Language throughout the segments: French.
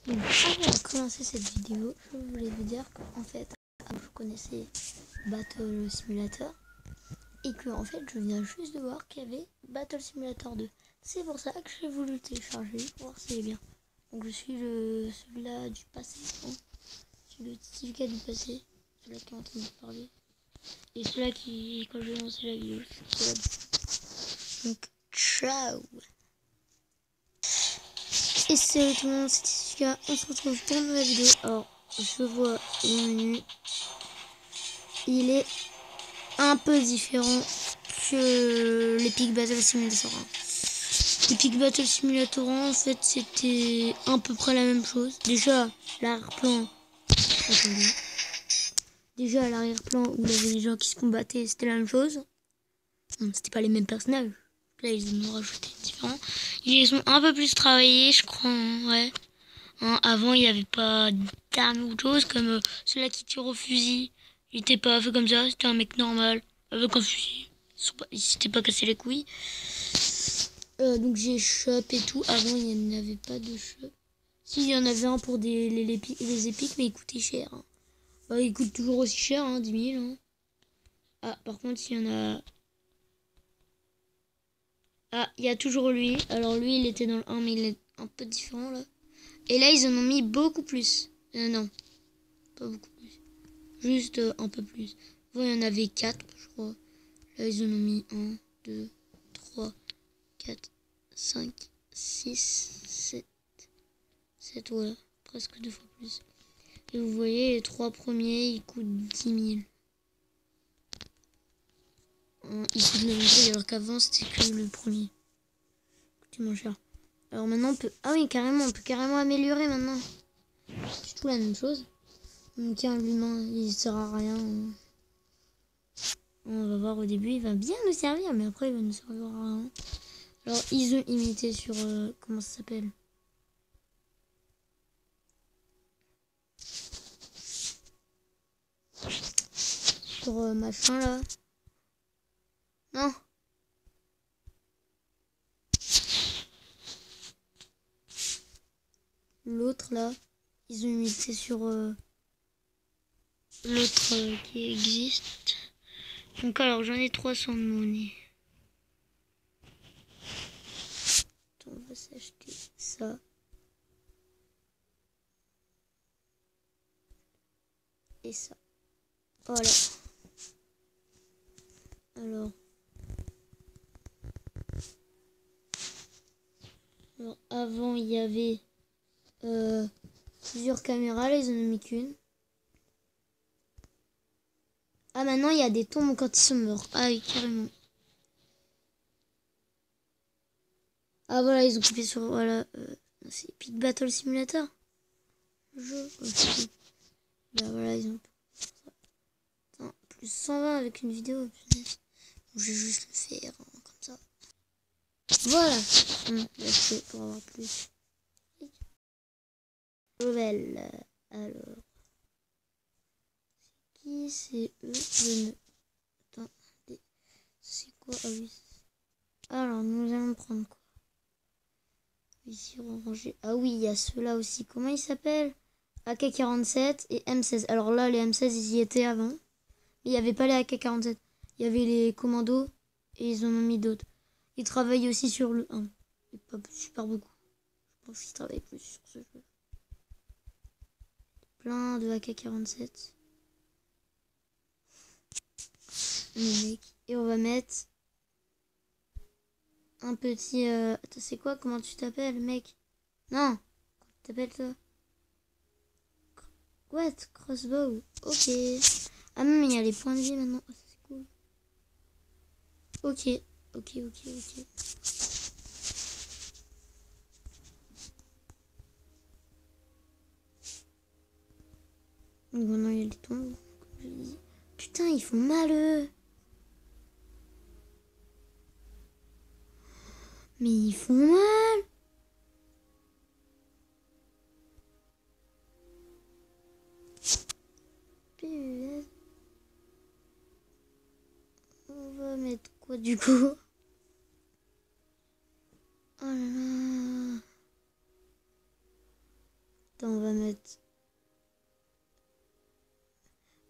Donc, avant de commencer cette vidéo, je voulais vous dire qu'en fait, je connaissais Battle Simulator et que en fait, je viens juste de voir qu'il y avait Battle Simulator 2. C'est pour ça que j'ai voulu le télécharger pour voir si c'est bien. Donc, je suis celui-là du passé, hein. Je suis le certificat du passé, celui-là qui est en train de parler. Et celui-là qui, quand je vais lancer la vidéo, c'est celui-là. Donc, ciao! Et salut tout le monde, c'est Tisuka, on se retrouve pour une nouvelle vidéo. Alors, je vois le menu, il est un peu différent que l'Epic Battle Simulator 1. L'Epic Battle Simulator 1, en fait, c'était à peu près la même chose. Déjà, l'arrière-plan, attendez. Déjà, à l'arrière-plan où il y avait des gens qui se combattaient, c'était la même chose. Bon, c'était pas les mêmes personnages. Là, ils ont rajouté différents. Ils ont un peu plus travaillé, je crois, hein, ouais. Hein, avant, il n'y avait pas d'armes ou de choses, comme celui-là qui tire au fusil. Il était pas fait comme ça, c'était un mec normal, avec un fusil. Il s'était pas cassé les couilles. Donc j'ai shop et tout. Avant, il n'y en avait pas de shop. Si, il y en avait un pour les épiques, mais il coûtait cher. Hein. Bah, il coûte toujours aussi cher, hein, 10 000. Hein. Ah, par contre, il y en a... Ah, il y a toujours lui. Alors lui, il était dans le 1, mais il est un peu différent, là. Et là, ils en ont mis beaucoup plus. Non, pas beaucoup plus. Juste un peu plus. Bon, il y en avait 4, je crois. Là, ils en ont mis 1, 2, 3, 4, 5, 6, 7. 7, ouais. Presque 2 fois plus. Et vous voyez, les 3 premiers, ils coûtent 10 000. Ils coûtent 9 000, alors qu'avant, c'était que le premier. Coûtait moins cher. Alors maintenant, on peut... Ah oui, carrément, on peut carrément améliorer maintenant. C'est tout la même chose. Donc, tiens, lui, non, il sert à rien. On va voir au début, il va bien nous servir, mais après, il va nous servir à rien. Alors, ils ont imité sur... comment ça s'appelle? Sur machin, là. Non. L'autre, là. Ils ont imité sur... l'autre qui existe. Donc, alors, j'en ai 300 de monnaie. Attends, on va s'acheter ça. Et ça. Voilà. Alors, avant, il y avait plusieurs caméras. Là, ils en ont mis qu'une. Ah, maintenant, il y a des tombes quand ils sont morts. Ah oui, carrément. Ah, voilà, ils ont coupé sur... Voilà. C'est Epic Battle Simulator. Jeu. Okay. Là, voilà, ils ont... Attends, plus 120 avec une vidéo. Je vais juste le faire hein, comme ça. Voilà. Là, c'est pour avoir plus. Nouvelle. Alors. C'est qui? C'est eux. Je ne... Attends. C'est quoi? Ah oui. Alors, nous allons prendre quoi? Ici, ranger. Ah oui, il y a ceux-là aussi. Comment ils s'appellent? AK-47 et M16. Alors là, les M16, ils y étaient avant. Mais il n'y avait pas les AK-47. Il y avait les commandos et ils en ont mis d'autres. Ils travaillent aussi sur le 1. Et pas super beaucoup. Je pense qu'ils travaillent plus sur ce jeu. Plein de AK-47. Et on va mettre un petit... Attends, c'est quoi? Comment tu t'appelles, mec? Non. Comment tu t'appelles, toi? What? Crossbow. Ok. Ah non, mais il y a les points de vie maintenant. Oh, c'est cool. Ok. Ok. Donc maintenant, il y a les tombes. Comme je dis. Putain, ils font mal, eux. Mais ils font mal. On va mettre quoi du coup? Oh là là. Attends, on va mettre...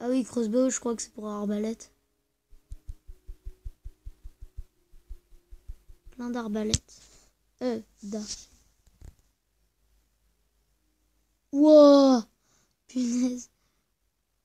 Ah oui, crossbow, je crois que c'est pour arbalète. Plein d'arbalètes. D'arc. Wow! Punaise.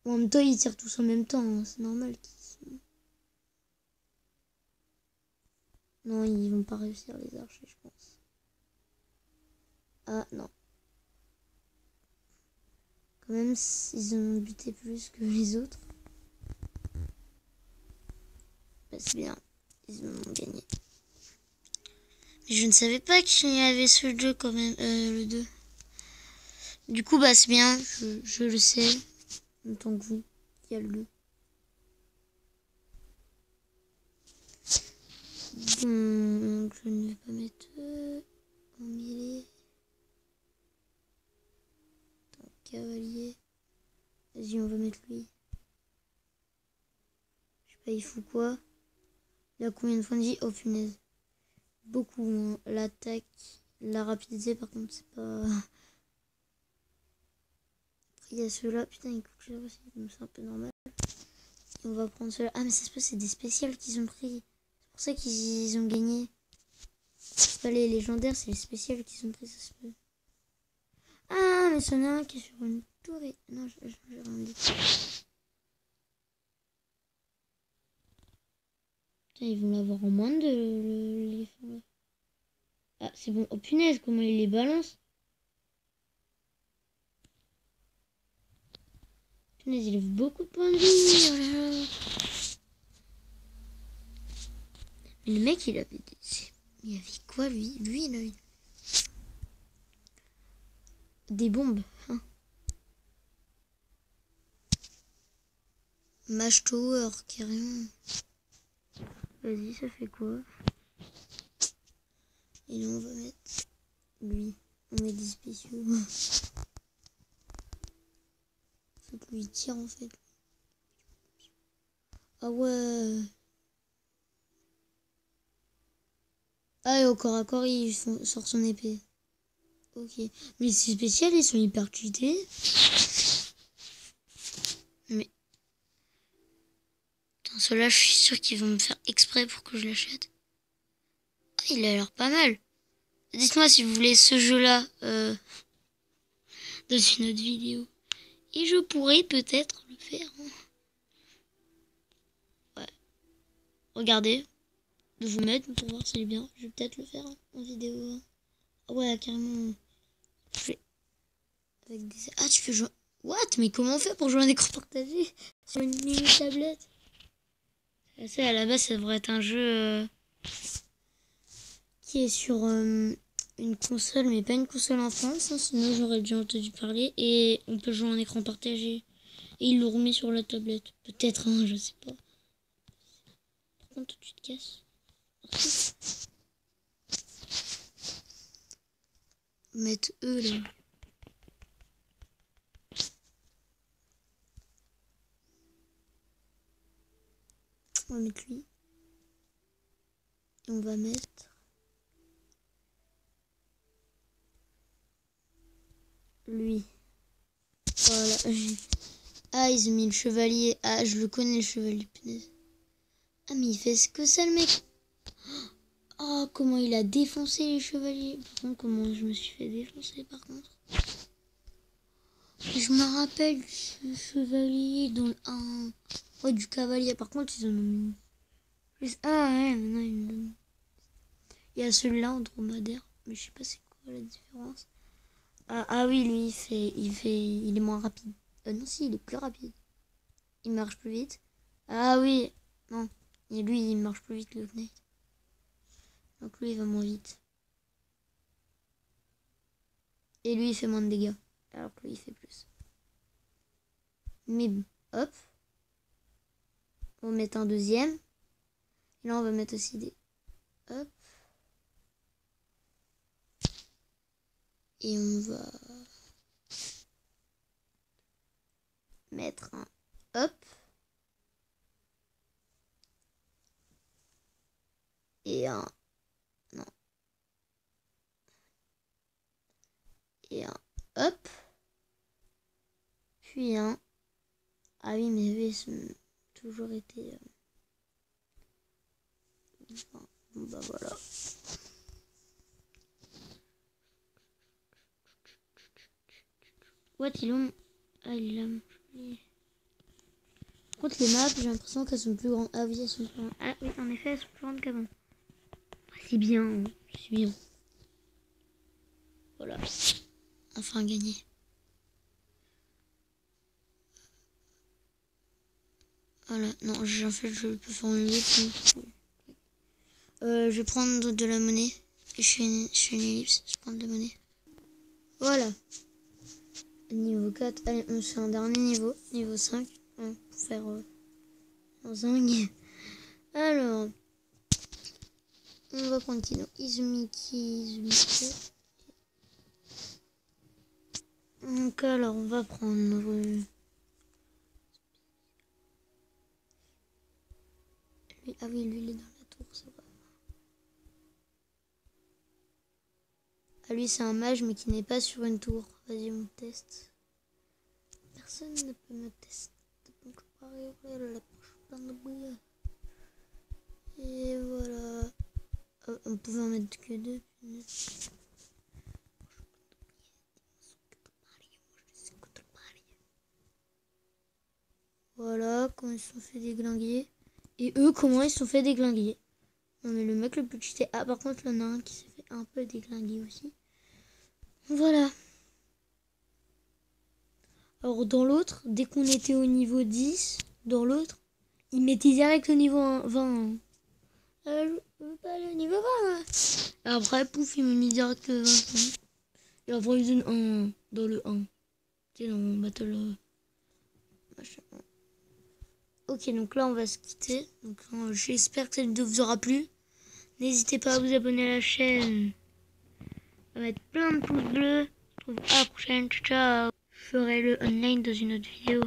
En même temps, ils tirent tous en même temps. Hein. C'est normal qu'ils... Non, ils vont pas réussir les archers, je pense. Ah, non. Quand même, ils ont buté plus que les autres. Bah, c'est bien. Ils ont gagné. Mais je ne savais pas qu'il y avait ce jeu quand même. Le 2. Du coup, bah, c'est bien. Je le sais. En même temps que vous. Il y a le 2. Donc, je ne vais pas mettre en mêlée. Cavalier. Vas-y, on va mettre lui. Je sais pas, il fout quoi? Il a combien de points de vie? Oh punaise. Beaucoup. Hein. L'attaque, la rapidité, par contre, c'est pas... Après, il y a ceux-là. Putain, il coûte cher aussi. Donc, c'est un peu normal. Et on va prendre ceux-là. Ah, mais ça se peut, c'est des spéciales qu'ils ont pris. C'est pour ça qu'ils ont gagné. C'est pas les légendaires, c'est les spéciales qu'ils ont pris, ça se peut. Ah, mais c'en a un qui est sur une tour et... Non, j'ai rien dit. Putain, ils vont l'avoir en moins de l'éléphant là. Ah, c'est bon. Oh punaise, comment il les balance? Punaise, il lève beaucoup de points de vie. Oh là là. Mais le mec, il avait des... Il avait quoi, lui? Lui, il avait... Des bombes. Hein. Mage Tower, carrément. Vas-y, ça fait quoi? Et là, on va mettre lui. On met des spéciaux. Faut que lui tire, en fait. Ah ouais. Ah, et au corps à corps, il sort son épée. Ok. Mais ces spéciales, ils sont hyper cheatés. Mais... Putain, ceux-là, je suis sûre qu'ils vont me faire exprès pour que je l'achète. Ah, il a l'air pas mal. Dites-moi si vous voulez ce jeu-là dans une autre vidéo. Et je pourrais peut-être le faire. Hein. Ouais. Regardez. De vous mettre pour voir si c'est bien. Je vais peut-être le faire en vidéo. Hein. Ouais, carrément. Avec des... Ah, tu peux jouer... What? Mais comment on fait pour jouer un écran partagé sur une mini tablette? Ça, à la base, ça devrait être un jeu qui est sur une console, mais pas une console en France. Hein, sinon, j'aurais déjà entendu parler. Et on peut jouer en écran partagé. Et il le remet sur la tablette. Peut-être, hein, je sais pas. Par contre, tu te casses. Mettre eux là. On va mettre lui. Et on va mettre lui. Voilà. Ah, ils ont mis le chevalier. Ah, je le connais, le chevalier, punaise. Ah, mais il fait ce que ça, le mec. Oh, comment il a défoncé les chevaliers. Par contre, comment je me suis fait défoncer, par contre. Et je me rappelle du chevalier dans le 1. Ouais, du cavalier. Par contre, ils en ont mis plus. Ah, ouais, maintenant, ils me donnent. Il y a celui-là en dromadaire. Mais je sais pas c'est quoi la différence. Ah oui, lui, il est moins rapide. Non, si, il est plus rapide. Il marche plus vite. Ah oui, non. Et lui, il marche plus vite, le Knight. Donc lui, il va moins vite. Et lui, il fait moins de dégâts. Alors que lui, il fait plus. Mais bon, hop. On va mettre un deuxième. Et là, on va mettre aussi des... Hop. Et on va... mettre un... Hop. Et un... Non. Et un... Hop. Puis un. Ah oui, mais eux, ils ont toujours été... Enfin, bon, bah voilà. What, ils l'ont... Ah, il l'a... Par contre, les maps, j'ai l'impression qu'elles sont plus grandes. Ah oui, elles sont plus grandes. Ah oui, en effet, elles sont plus grandes qu'avant. C'est bien, c'est bien. Voilà. Enfin, gagné. Voilà, non, en fait, je peux faire une ellipse. Je vais prendre de la monnaie. Je fais une ellipse, je prends de la monnaie. Voilà. Niveau 4. Allez, on fait un dernier niveau. Niveau 5. Pour faire un zing. Alors. On va continuer. Izumiki. Donc, alors, on va prendre... Ah oui, lui, il est dans la tour, ça va. Ah, lui, c'est un mage, mais qui n'est pas sur une tour. Vas-y, on teste. Personne ne peut me tester. Et voilà. Oh, on pouvait en mettre que deux. Voilà, comment ils se sont fait déglinguer. Et eux, comment ils se sont fait déglinguer. Non, mais le mec le plus cheaté. Ah, par contre, il y en a un qui s'est fait un peu déglinguer aussi. Voilà. Alors, dans l'autre, dès qu'on était au niveau 10, dans l'autre, il mettait direct au niveau 20. Je veux pas le niveau 20. Et après, pouf, il me met direct le 20. Et après, il donne un dans le 1. Tu sais, dans Battle. Machin. Ok, donc là, on va se quitter. Donc, j'espère que cette vidéo vous aura plu. N'hésitez pas à vous abonner à la chaîne. À mettre plein de pouces bleus. On se retrouve à la prochaine. Ciao. Je ferai le online dans une autre vidéo.